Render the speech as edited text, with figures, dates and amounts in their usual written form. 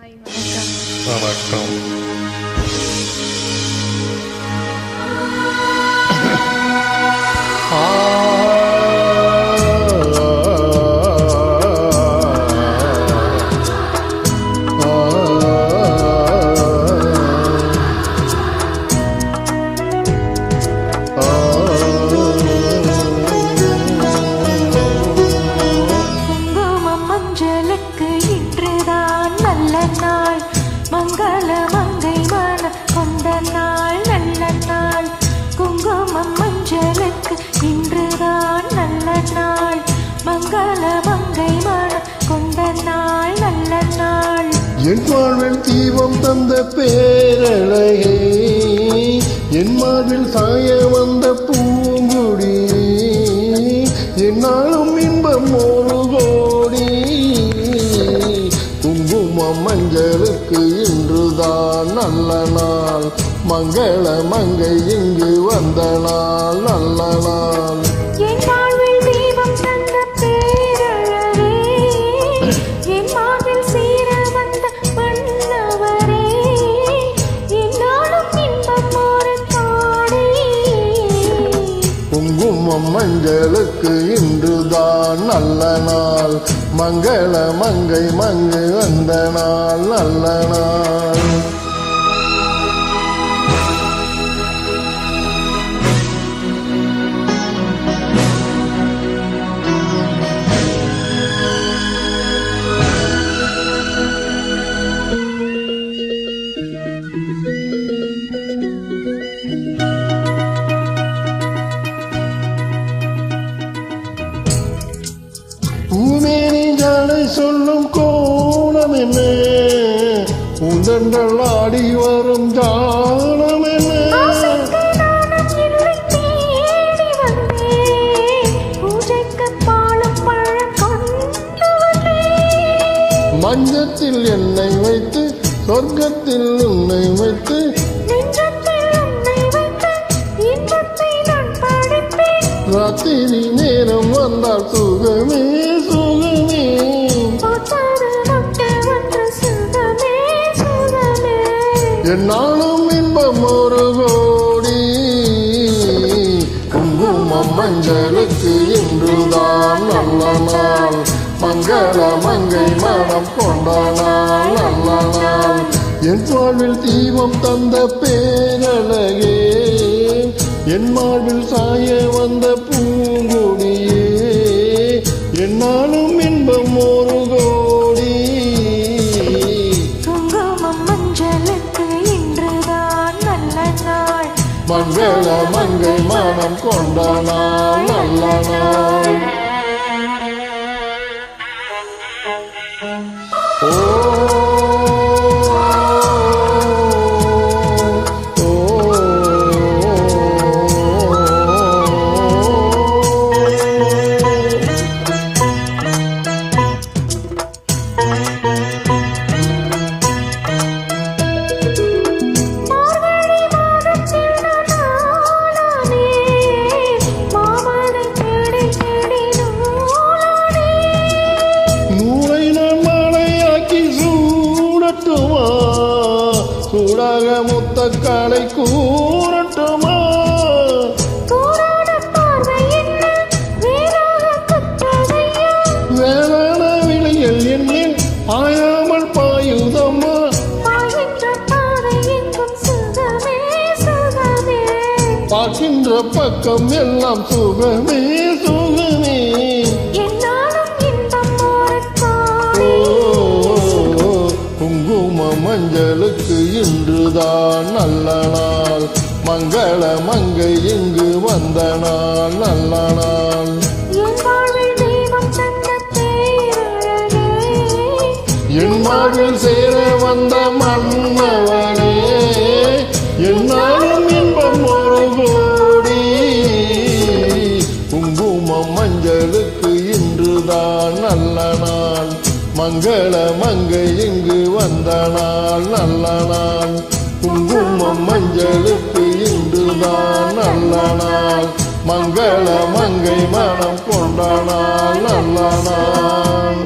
Hi வணக்கம். வணக்கம். குங்குமம் மஞ்சளுக்கு இன்றுதான் நல்ல நாள், மங்கள மங்கை மன கொண்ட நாள் நல்ல நாள். குங்குமம் மஞ்சளுக்கு இன்றுதான் நல்ல நாள், மங்கள மங்கை மன கொண்ட நாள் நல்ல நாள். என் வாழ்வில் தீபம் தந்த பேரழகே, என் மார்பில் சாய வந்த பூங்குடி, என்னாலும் இன்பம் ஒரு கோடி. குங்குமம் மஞ்சளுக்கு இன்றுதான் நல்ல நாள், மங்கள மங்கை இங்கு வந்த நாள் நல்ல நாள். என் வாழ்வில் தீபம் தந்த பேரழகே, என் மார்பில் சேர வந்த மன்னவரே, என்னாலும் இன்பம் ஒரு கோடி. குங்குமம் மஞ்சளுக்கு இன்றுதான் நல்ல நாள், மங்கள மங்கை மங்கு வந்த நாள் நல்ல நாள். பூமேனி ஜாடை சொல்லும் கோணம் என்ன, உந்தங்கள் ஆடி வரும் ஜானம் என்ன. ஆசைக்கு நானும் இல்லை தேடி வந்தேன், பூஜைக்கு பாலும் பழம் கொண்டு வந்தேன். மஞ்சத்தில் என்னை வைத்து சொர்க்கத்தில் உன்னை வைத்து, நெஞ்சத்தில் உன்னை வைத்து இன்பத்தை நான் படிப்பேன். ராத்திரி நேரம் வந்தால் சுகமே சுகமே. பூத்தாறு மொட்டு ஒன்று சுகமே சுகமே. என்னாலும் இன்பம் ஒரு கோடி. குங்குமம் மஞ்சளுக்கு இன்றுதான் நல்ல நாள், மங்கள மங்கை மனம் கொண்ட நாள் நல்ல நாள். என் வாழ்வில் தீபம் தந்த பேரழகே, என் மார்பில் சாய வந்த பூங்குடியே, என்னாலும் இன்பம் ஒரு கோடி. குங்குமம் மஞ்சளுக்கு இன்றுதான் நல்ல நாள், மங்கள மங்கை மனம் கொண்ட நாள் நல்ல நாள். ஓ மார்கழி மாதத்தில் நான் ஆளானே, மாமனை தேடி தேடி நூலானே. நூலை நான் மாலையாக்கி சூடட்டுமா, சூடாக முத்தக்காலை கூறட்டுமா. கூறாத பார்வை என்ன வேறாக குத்ததையா, வேளாண விளையல் என்னில் ஆயாமல் பாயுதம்மா. பாய்கின்ற பாதை எங்கும் சுகமே சுகமே. பார்க்கின்ற பக்கம் எல்லாம் சுகமே சுகமே. என்னாலும் இன்பம் ஒரு கோடி. குங்கும மஞ்சளுக்கு இன்றுதான் நல்ல நாள், மங்கள மங்கை இங்கு வந்த நாள் நல்ல நாள். என் வாழ்வில் தெய்வம் தந்த பேரழகே, என் மார்பில் சேர வந்த மன்னவனே, என்னாலும் இன்பம் ஒரு கோடி. குங்குமம் மஞ்சளுக்கு இன்றுதான் நல்ல நாள், மங்கள மங்கை இங்கு வந்த நாள் நல்ல நாள். குங்குமம் மஞ்சளுக்கு இன்றுதான் நல்ல நாள், மங்கள மங்கை மனம் கொண்ட நாள் நல்ல நாள்.